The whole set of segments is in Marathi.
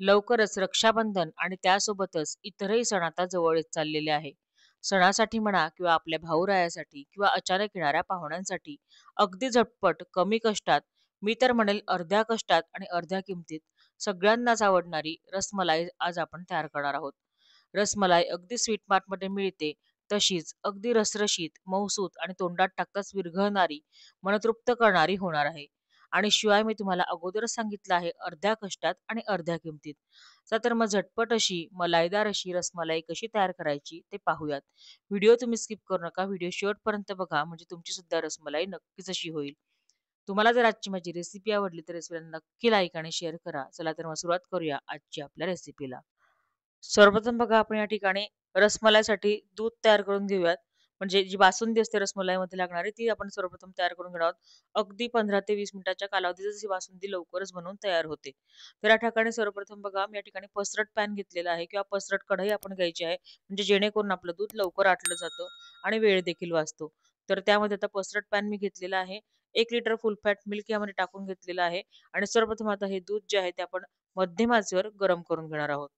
लवकरच रक्षाबंधन आणि त्यासोबतच इतरही सण आता जवळ येत चाललेले आहे. सणासाठी म्हणा किंवा आपल्या भाऊरायासाठी किंवा अचानक येणाऱ्या पाहुण्यांसाठी अगदी झटपट, कमी कष्टात, मी तर म्हणेल अर्ध्या कष्टात आणि अर्ध्या किमतीत सगळ्यांनाच आवडणारी रसमलाई आज आपण तयार करणार आहोत. रसमलाई अगदी स्वीट मार्टमध्ये मिळते, तशीच अगदी रसरशीत, मऊसूत आणि तोंडात टाकताच विरघळणारी, मनतृप्त करणारी होणार आहे. आणि शिवाय मी तुम्हाला अगोदरच सांगितलं आहे अर्ध्या कष्टात आणि अर्ध्या किमतीत. तर मग झटपट अशी मलाईदार अशी रसमलाई कशी तयार करायची ते पाहूयात. व्हिडिओ तुम्ही स्किप करू नका. व्हिडिओ शेवटपर्यंत बघा म्हणजे तुमची सुद्धा रसमलाई नक्कीच अशी होईल. तुम्हाला जर आजची माझी रेसिपी आवडली तर रेसिपीला नक्की लाईक आणि शेअर करा. चला तर मग सुरुवात करूया आजची आपल्या रेसिपीला. सर्वप्रथम बघा आपण या ठिकाणी रसमलाईसाठी दूध तयार करून घेऊयात. म्हणजे जी बासुंदी असते रसमलाईमध्ये लागणारी ती आपण सर्वप्रथम तयार करून घेणार आहोत. अगदी 15 ते 20 मिनिटाच्या कालावधीतच ही बासुंदी लवकरच बनवून तयार होते. तर या ठिकाणी सर्वप्रथम बघा मी या ठिकाणी पसरट पॅन घेतलेला आहे किंवा पसरट कढई आपण घ्यायची आहे. म्हणजे जेणेकरून आपलं दूध लवकर आटलं जातं आणि वेळ देखील वाचतो. तर त्यामध्ये आता पसरट पॅन मी घेतलेला आहे. 1 लिटर फुल फॅट मिल्क यामध्ये टाकून घेतलेलं आहे आणि सर्वप्रथम आता हे दूध जे आहे ते आपण मध्यम आचेवर गरम करून घेणार आहोत.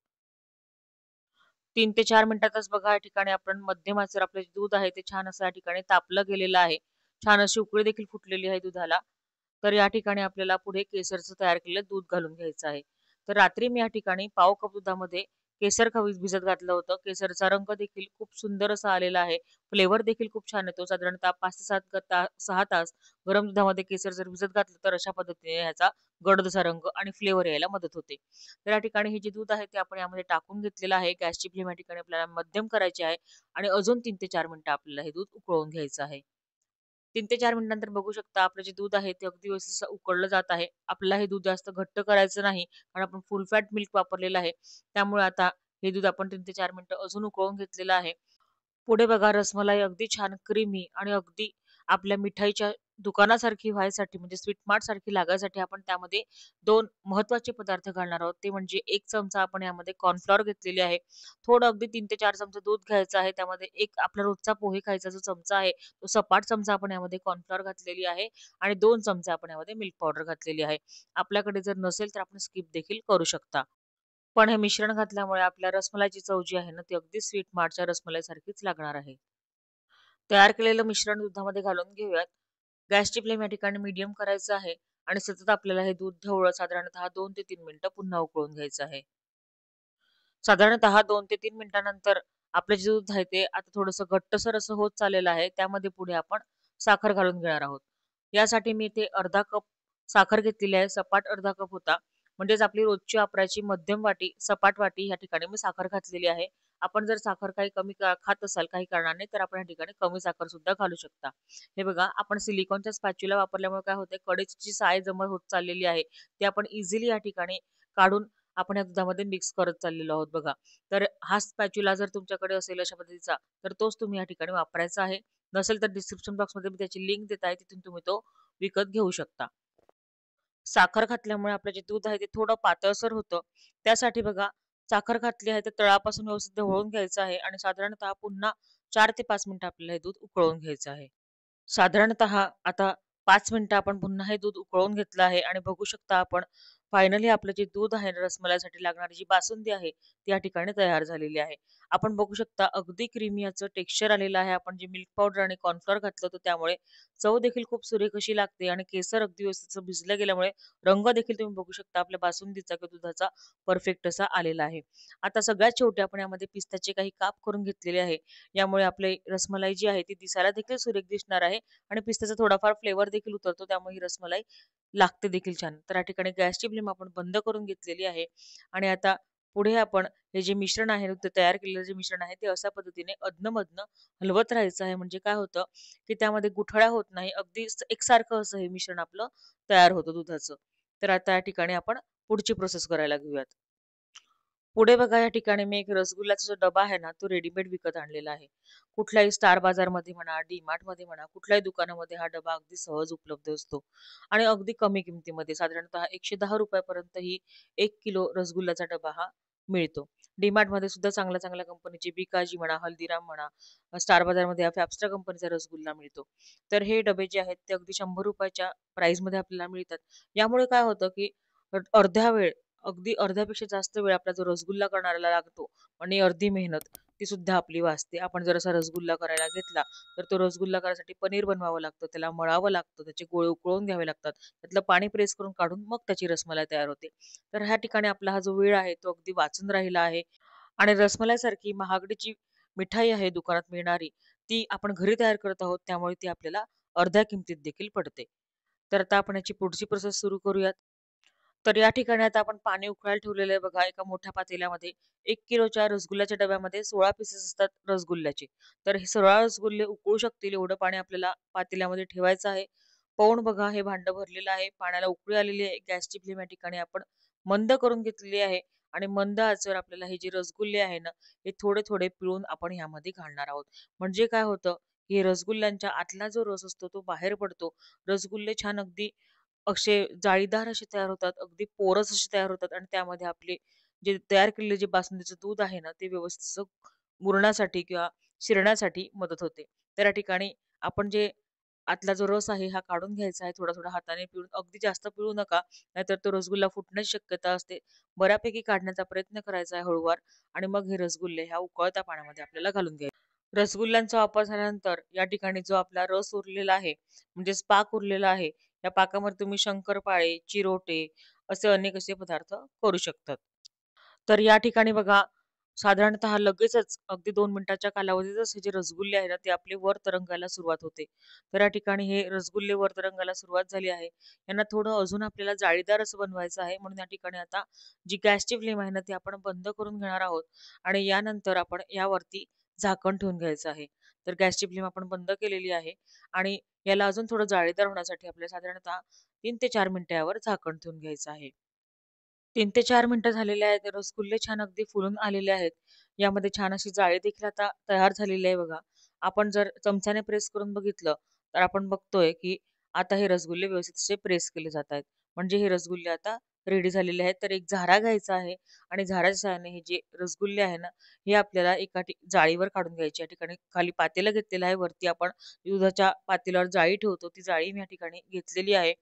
3 ते 4 मिनिटातच बघा या ठिकाणी आपण मध्यम आचेवर आपलं जे दूध आहे ते छान असं या ठिकाणी तापलं गेलेलं आहे. छान अशी उकळी देखील फुटलेली आहे दुधाला. तर या ठिकाणी आपल्याला पुढे केसरचं तयार केलेलं दूध घालून घ्यायचं आहे. तर रात्री मी या ठिकाणी पाव कप दुधामध्ये केसर भिजत घातलं होतं. केसरचा रंग देखील खूप सुंदर असा आलेला आहे. फ्लेवर देखील खूप छान येतो. साधारणतः 5 ते 6 तास गरम दुधामध्ये केसर जर भिजत घातलं तर अशा पद्धतीने ह्याचा गडद असा रंग आणि फ्लेवर यायला मदत होते. तर या ठिकाणी हे जे दूध आहे ते आपण यामध्ये टाकून घेतलेलं आहे. गॅसची फ्लेम या ठिकाणी आपल्याला मध्यम करायची आहे आणि अजून 3 ते 4 मिनिटं आपल्याला हे दूध उकळून घ्यायचं आहे. 3 ते 4 मिनिटानंतर बघू शकता आपलं जे दूध आहे ते अगदी व्यवस्थित असं उकळलं जात आहे. आपल्याला हे दूध जास्त घट्ट करायचं नाही कारण आपण फुल फॅट मिल्क वापरलेलं आहे. त्यामुळे आता हे दूध आपण 3 ते 4 मिनिटं अजून उकळून घेतलेलं आहे. पुढे बघा रसमलाई अगदी छान क्रीमी आणि अगदी आपल्या मिठाईच्या दुकानासारखी व्हायसाठी म्हणजे स्वीट मार्ट सारखी लागायसाठी आपण त्यामध्ये 2 महत्त्वाचे पदार्थ घालणार आहोत. ते म्हणजे 1 चमचा आपण यामध्ये कॉर्नफ्लॉवर घेतलेली आहे. थोडं अगदी 3 ते 4 चमचे दूध घ्यायचं आहे. त्यामध्ये एक आपला रोजचा पोहे खायचा जो चमचा आहे, तो सपाट चमचा आपण यामध्ये कॉर्नफ्लॉवर घातलेली आहे आणि 2 चमचे आपण यामध्ये मिल्क पावडर घातलेली आहे. आपल्याकडे जर नसेल तर आपण स्किप देखील करू शकता. पण हे मिश्रण घातल्यामुळे आपल्या रसमलाईची चव जी आहे ना, ती अगदी स्वीट मार्टच्या रसमलाईसारखीच लागणार आहे. तयार केलेलं मिश्रण दुधामध्ये घालून घेऊयात. गॅसची फ्लेम या ठिकाणी मीडियम करायचं आहे आणि सतत आपल्याला हे दूध ढवळत साधारणतः 2 ते 3 मिनिटं पुन्हा उकळून घ्यायचं आहे. साधारणतः 2 ते 3 मिनिटानंतर आपलं जे दूध आहे ते आता थोडंसं घट्टसर असं होत चाललेलं आहे. त्यामध्ये पुढे आपण साखर घालून घेणार आहोत. यासाठी मी इथे अर्धा कप साखर घेतलेली आहे. सपाट अर्धा कप होता. म्हणजेच आपली रोजची वापरायची मध्यम वाटी, सपाट वाटी या ठिकाणी मी साखर घातलेली आहे. आपण जर साखर काही कमी खात असाल काही कारणाने तर आपण या ठिकाणी कमी साखर सुद्धा घालू शकता. हे बघा आपण सिलिकॉनच्या स्पॅच्युला वापरल्यामुळे काय होतंय कढईची जी साय जमा होत चाललेली आहे, ती आपण इझिली या ठिकाणी काढून आपण या दुधामध्ये मिक्स करत चाललेलो आहोत बघा. तर हा स्पॅच्युला जर तुमच्याकडे असेल अशा पद्धतीचा, तर तोच तुम्ही या ठिकाणी वापरायचा आहे. नसेल तर डिस्क्रिप्शन बॉक्समध्ये मी त्याची लिंक देत आहे. तिथून तुम्ही तो विकत घेऊ शकता. साखर घातल्यामुळे आपलं जे दूध आहे ते थोडं पातळसर होतं. त्यासाठी बघा साखर घातली आहे तर तळापासून व्यवस्थित ढवळून घ्यायचं आहे आणि साधारणतः पुन्हा 4 ते 5 मिनिटं आपल्याला हे दूध उकळून घ्यायचं आहे. साधारणतः आता 5 मिनिटं आपण पुन्हा हे दूध उकळून घेतलं आहे आणि बघू शकता आपण फायनली आपलं जे दूध आहे रसमलाईसाठी लागणारी जी बासुंदी आहे ती या ठिकाणी तयार झालेली आहे. आपण बघू शकता अगदी क्रीमी याचं टेक्स्चर आलेलं आहे. आपण जे मिल्क पावडर आणि कॉर्नफ्लोअर घातलं होतं त्यामुळे चव देखील खूप सुरेख अशी लागते आणि केसर अगदी व्यवस्थित भिजलं गेल्यामुळे रंग देखील तुम्ही बघू शकता आपल्या बासुंदीचा किंवा दुधाचा परफेक्ट असा आलेला आहे. आता सगळ्यात शेवटी आपण यामध्ये पिस्ताचे काही काप करून घेतलेले आहे. यामुळे आपली रसमलाई जी आहे ती दिसायला देखील सुरेख दिसणार आहे आणि पिस्त्याचा थोडाफार फ्लेवर देखील उतरतो त्यामुळे ही रसमलाई लागते देखील छान. तर या ठिकाणी गॅसची फ्लेम आपण बंद करून घेतलेली आहे आणि आता पुढे आपण हे जे मिश्रण आहे ते तयार केलेलं जे मिश्रण आहे ते अशा पद्धतीने अधनं-मधनं हलवत राहायचं आहे. म्हणजे काय होतं, की त्यामध्ये गुठळ्या होत नाही. अगदी एकसारखं असं हे मिश्रण आपलं तयार होतं दुधाचं. तर आता या ठिकाणी आपण पुढची प्रोसेस करायला घेऊयात. पुढे बघा या ठिकाणी मी एक रसगुल्लाचा जो डबा आहे ना, तो रेडीमेड विकत आणलेला आहे. कुठल्याही स्टार बाजारमध्ये म्हणा, डी-मार्टमध्ये म्हणा, कुठल्याही दुकानामध्ये हा डबा अगदी सहज उपलब्ध असतो आणि अगदी कमी किमतीमध्ये साधारणतः ₹110 पर्यंत ही 1 किलो रसगुल्लाचा डबा हा मिळतो. डी-मार्टमध्ये सुद्धा चांगल्या चांगल्या कंपनीचे बिकाजी म्हणा, हल्दीराम म्हणा, स्टार बाजारमध्ये फॅबस्टा कंपनीचा रसगुल्ला मिळतो. तर हे डबे जे आहेत ते अगदी ₹100 च्या प्राइसमध्ये आपल्याला मिळतात. यामुळे काय होतं, की अर्ध्या वेळ अगदी अर्ध्यापेक्षा जास्त वेळ आपला जो रसगुल्ला करणाऱ्याला लागतो आणि अर्धी मेहनत ती सुद्धा आपली वाचते. आपण जर असा रसगुल्ला करायला घेतला, तर तो रसगुल्ला करायसाठी पनीर बनवावं लागतं, त्याला मळावं लागतं, त्याचे गोळे उकळून घ्यावे लागतात, त्यातलं पाणी प्रेस करून काढून मग त्याची रसमलाई तयार होते. तर ह्या ठिकाणी आपला हा जो वेळ आहे तो अगदी वाचून राहिला आहे. आणि रसमलाईसारखी महागडीची मिठाई आहे दुकानात मिळणारी, ती आपण घरी तयार करत आहोत, त्यामुळे ती आपल्याला अर्ध्या किमतीत देखील पडते. तर आता आपण याची पुढची प्रोसेस सुरू करूयात. तर या ठिकाणी आता आपण पाणी उकळायला ठेवलेलं आहे बघा एका मोठ्या पातेल्यामध्ये. 1 किलोच्या रसगुल्ल्याच्या डब्यामध्ये 16 पीसेस असतात रसगुल्ल्याचे. तर हे 16 रसगुल्ले उकळू शकतील एवढं पाणी आपल्याला पातेल्यामध्ये ठेवायचं आहे. पाहून बघा हे भांडं भरलेलं आहे. पाण्याला उकळी आलेली आहे. गॅसची फ्लेम या ठिकाणी आपण मंद करून घेतलेली आहे आणि मंद आचेवर आपल्याला हे जे रसगुल्ले आहे ना, हे थोडे-थोडे पिळून आपण ह्यामध्ये घालणार आहोत. म्हणजे काय होतं, हे रसगुल्ल्यांच्या आतला जो रस असतो तो बाहेर पडतो. रसगुल्ले छान अगदी असे जाळीदार असे तयार होतात, अगदी पोरस असे तयार होतात आणि त्यामध्ये आपले जे तयार केलेले जे बासुंदीचं दूध आहे ना, ते व्यवस्थित असं मुरण्यासाठी किंवा शिरण्यासाठी मदत होते. तर या ठिकाणी आपण जे आतला जो रस आहे हा काढून घ्यायचा आहे थोडा-थोडा हाताने पिळून. अगदी जास्त पिळू नका, नाहीतर तो रसगुल्ला फुटण्याची शक्यता असते. बऱ्यापैकी काढण्याचा प्रयत्न करायचा आहे हळूवार आणि मग हे रसगुल्ले ह्या उकळत्या पाण्यामध्ये आपल्याला घालून घ्यायचे. रसगुल्ल्यांचा वापर झाल्यानंतर या ठिकाणी जो आपला रस उरलेला आहे, म्हणजेच पाक उरलेला आहे, या पाकामध्ये तुम्ही शंकरपाळे, चिरोटे असे अनेक असे पदार्थ करू शकतात. तर या ठिकाणी बघा, साधारणतः लगेचच अगदी 2 मिनिटाच्या कालावधीतच हे जे रसगुल्ले आहे ना, ते आपले वर तरंगायला सुरुवात होते. तर या ठिकाणी हे रसगुल्ले वर तरंगायला सुरुवात झाली आहे. यांना थोडं अजून आपल्याला जाळीदार असं बनवायचं आहे. म्हणून या ठिकाणी आता जी गॅसची फ्लेम आहे ना, ती आपण बंद करून घेणार आहोत आणि यानंतर आपण यावरती झाकण ठेवून घ्यायचं आहे. तर गॅसची फ्लेम आपण बंद केलेली आहे आणि याला अजून थोडं जाळीदार होण्यासाठी आपल्याला साधारणतः 3 ते 4 मिनिटं यावर झाकण ठेवून घ्यायचं आहे. 3 ते 4 मिनिटं झालेले आहेत. रसगुल्ले छान अगदी फुलून आलेले आहेत. यामध्ये छान अशी जाळी देखील आता तयार झालेली आहे बघा. आपण जर चमच्याने प्रेस करून बघितलं, तर आपण बघतोय, की आता हे रसगुल्ले व्यवस्थित असे प्रेस केले जात आहेत. म्हणजे हे रसगुल्ले आता रेडी झालेले आहेत. तर एक झारा घ्यायचा आहे आणि झाऱ्याच्या सहाय्याने हे जे रसगुल्ले आहे ना, हे आपल्याला एका जाळीवर काढून घ्यायचे. या ठिकाणी खाली पातेलं घेतलेलं आहे. वरती आपण दुधाच्या पातेल्यावर जाळी ठेवतो. ती जाळी मी या ठिकाणी घेतलेली आहे.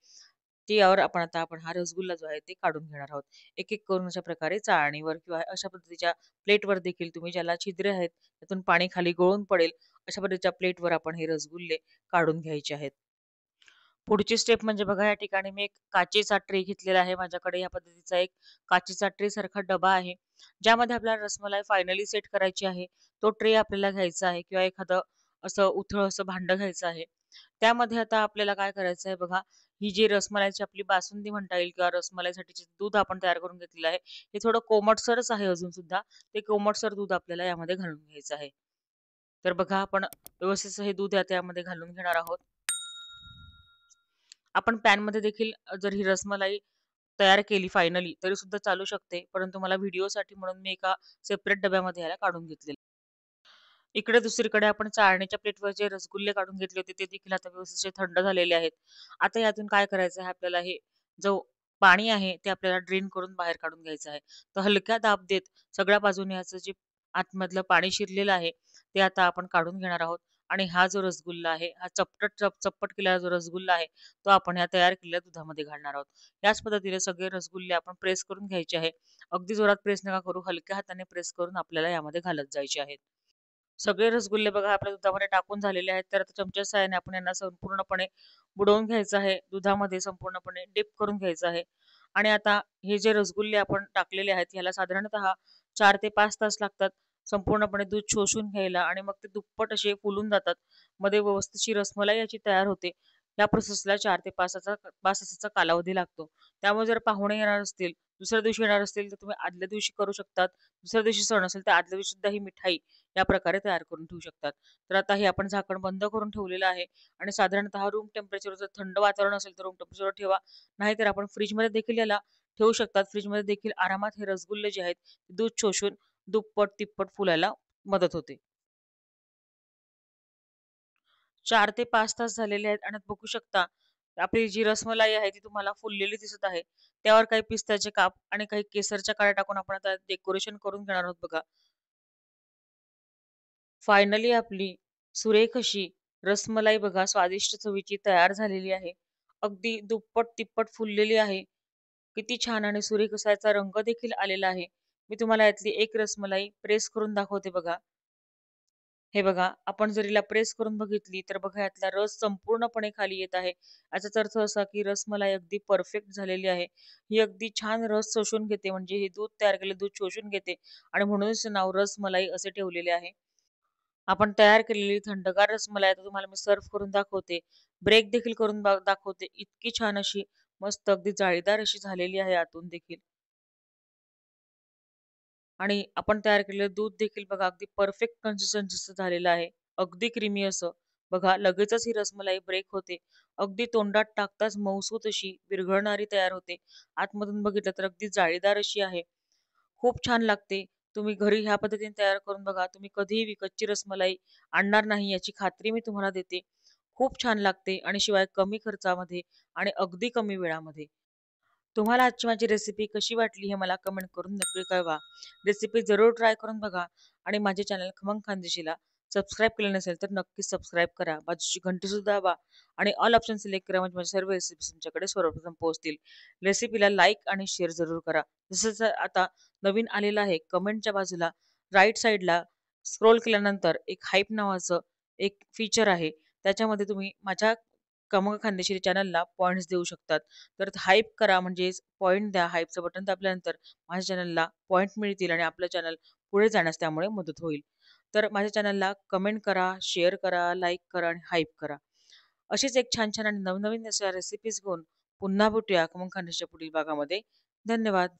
ती यावर आपण हा रसगुल्ला जो आहे ते काढून घेणार आहोत. एक-एक करून अशा प्रकारे चाळणीवर किंवा अशा पद्धतीच्या प्लेटवर देखील तुम्ही ज्याला छिद्रे आहेत, त्यातून पाणी खाली गळून पडेल, अशा पद्धतीच्या प्लेटवर आपण हे रसगुल्ले काढून घ्यायचे आहेत. पुढची स्टेप म्हणजे बघा या ठिकाणी मी एक काचेचा ट्रे घेतलेला आहे. माझ्याकडे या पद्धतीचा एक काचेचा ट्रे सारखा डबा आहे. ज्यामध्ये आपल्याला रसमलाई फायनली सेट करायची आहे. तो ट्रे आपल्याला घ्यायचा आहे किंवा एखादं असं उथळ असं भांडं घ्यायचं आहे. त्यामध्ये आता आपल्याला काय करायचं आहे बघा, ही जी रसमलाईची आपली बासुंदी म्हणता येईल किंवा रसमलाईसाठीचे दूध आपण तयार करून घेतलेलं आहे, हे थोडं कोमटसरच आहे अजून सुद्धा. ते कोमटसर दूध आपल्याला यामध्ये घालून घ्यायचं आहे. तर बघा आपण व्यवस्थित हे दूध आता यामध्ये घालून घेणार आहोत. आपण पॅनमध्ये देखील जर ही रसमलाई तयार केली फायनली तरी सुद्धा चालू शकते. परंतु मला व्हिडिओसाठी म्हणून मी एका सेपरेट डब्यामध्ये ह्याला काढून घेतलेलं. इकडे दुसरीकडे आपण चाळणीच्या प्लेटवर जे रसगुल्ले काढून घेतले होते ते देखील आता व्यवस्थित असे थंड झालेले आहेत. आता यातून काय करायचं आहे आपल्याला हे जो पाणी आहे ते आपल्याला ड्रेन करून बाहेर काढून घ्यायचं आहे. तर हलक्या दाब देत सगळ्या बाजूने याचं जे आतमधलं पाणी शिरलेलं आहे ते आता आपण काढून घेणार आहोत. आणि हा जो रसगुल्ला आहे, हा चप्पट केलेला जो रसगुल्ला आहे, तो आपण ह्या तयार केलेल्या दुधामध्ये घालणार आहोत. याच पद्धतीने सगळे रसगुल्ले आपण प्रेस करून घ्यायचे आहे. अगदी जोरात प्रेस नका करू, हलक्या हाताने प्रेस करून आपल्याला यामध्ये घालत जायचे आहेत. सगळे रसगुल्ले बघा आपल्या दुधामध्ये टाकून झालेले आहेत. तर आता चमच्याच्या साहाय्याने आपण यांना संपूर्णपणे बुडवून घ्यायचं आहे. दुधामध्ये संपूर्णपणे डिप करून घ्यायचं आहे. आणि आता हे जे रसगुल्ले आपण टाकलेले आहेत, ह्याला साधारणतः 4 ते 5 तास लागतात संपूर्णपणे दूध शोषून घ्यायला आणि मग ते दुप्पट असे फुलून जातात. मध्ये व्यवस्थितशी रसमलाई याची तयार होते. या प्रोसेसला 4 ते 5 तासाचा कालावधी लागतो. त्यामुळे जर पाहुणे येणार असतील, दुसऱ्या दिवशी येणार असतील, तर तुम्ही आदल्या दिवशी करू शकतात. दुसऱ्या दिवशी सण असेल, तर आदल्या दिवशी सुद्धा ही मिठाई या प्रकारे तयार करून ठेवू शकतात. तर आता हे आपण झाकण बंद करून ठेवलेलं आहे आणि साधारणतः रूम टेम्परेचर जर थंड वातावरण असेल तर रूम टेम्परेचरवर ठेवा. नाहीतर आपण फ्रिजमध्ये देखील याला ठेवू शकतात. फ्रिजमध्ये देखील आरामात हे रसगुल्ले जे आहेत, ते दूध शोषून दुप्पट-तिप्पट फुलायला मदत होते. 4 ते 5 तास झालेले आहेत आणि बघू शकता आपली जी रसमलाई आहे ती तुम्हाला फुललेली दिसत आहे. त्यावर काही पिस्त्याचे काप आणि काही केसरच्या काड्या टाकून आपण आता डेकोरेशन करून घेणार आहोत बघा. फायनली आपली सुरेख अशी रसमलाई बघा स्वादिष्ट चवीची तयार झालेली आहे. अगदी दुप्पट-तिप्पट फुललेली आहे. किती छान आणि सुरेख असा याचा रंग देखील आलेला आहे. मी तुम्हाला यातली एक रसमलाई प्रेस करून दाखवते बघा. हे बघा, आपण जर हिला प्रेस करून बघितली, तर बघा यातला रस संपूर्णपणे खाली येत आहे. याचाच अर्थ असा, की रसमलाई अगदी परफेक्ट झालेली आहे. ही अगदी छान रस शोषून घेते, म्हणजे हे दूध तयार केलेलं दूध शोषून घेते आणि म्हणूनच नाव रसमलाई असे ठेवलेले आहे. आपण तयार केलेली थंडगार रसमलाई आता तुम्हाला मी सर्व्ह करून दाखवते. ब्रेक देखील करून दाखवते. इतकी छान अशी मस्त अगदी जाळीदार अशी झालेली आहे आतून देखील. आणि आपण तयार केलेलं दूध देखील बघा अगदी परफेक्ट कन्सिस्टन्सीचं झालेलं आहे. अगदी क्रीमी असं. बघा लगेचच ही रसमलाई ब्रेक होते. अगदी तोंडात टाकताच मऊसूत अशी विरघळणारी तयार होते. आतमधून बघितलं तर अगदी जाळीदार अशी आहे. खूप छान लागते. तुम्ही घरी ह्या पद्धतीने तयार करून बघा. तुम्ही कधीही विकतची रसमलाई आणणार नाही याची खात्री मी तुम्हाला देते. खूप छान लागते आणि शिवाय कमी खर्चामध्ये आणि अगदी कमी वेळामध्ये. तुम्हाला आजची माझी रेसिपी कशी वाटली हे मला कमेंट करून नक्की कळवा. रेसिपी जरूर ट्राय करून बघा आणि माझे चॅनल खमंग खानदेशीला सबस्क्राईब केलं नसेल तर नक्कीच सबस्क्राईब करा. बाजूची घंटी सुद्धा दाबा आणि ऑल ऑप्शन सिलेक्ट करा म्हणजे माझ्या सर्व रेसिपीज तुमच्याकडे सर्वप्रथम पोहोचतील. रेसिपीला लाईक आणि शेअर जरूर करा. जसं आता नवीन आलेलं आहे कमेंटच्या बाजूला राईट साईडला स्क्रोल केल्यानंतर एक हाईप नावाचं एक फीचर आहे. त्याच्यामध्ये तुम्ही माझ्या खमंग खानदेशी चॅनलला पॉइंट्स देऊ शकतात. तर हाईप करा म्हणजेच पॉइंट द्या. हाईपचं बटन दाबल्यानंतर माझ्या चॅनलला पॉइंट मिळतील आणि आपलं चॅनल पुढे जाण्यास त्यामुळे मदत होईल. तर माझ्या चॅनलला कमेंट करा, शेअर करा, लाईक करा आणि हाईप करा. अशीच एक छान-छान आणि नवनवीन अशा रेसिपीज घेऊन पुन्हा भेटूया खमंग खानदेशीच्या पुढील भागामध्ये. धन्यवाद.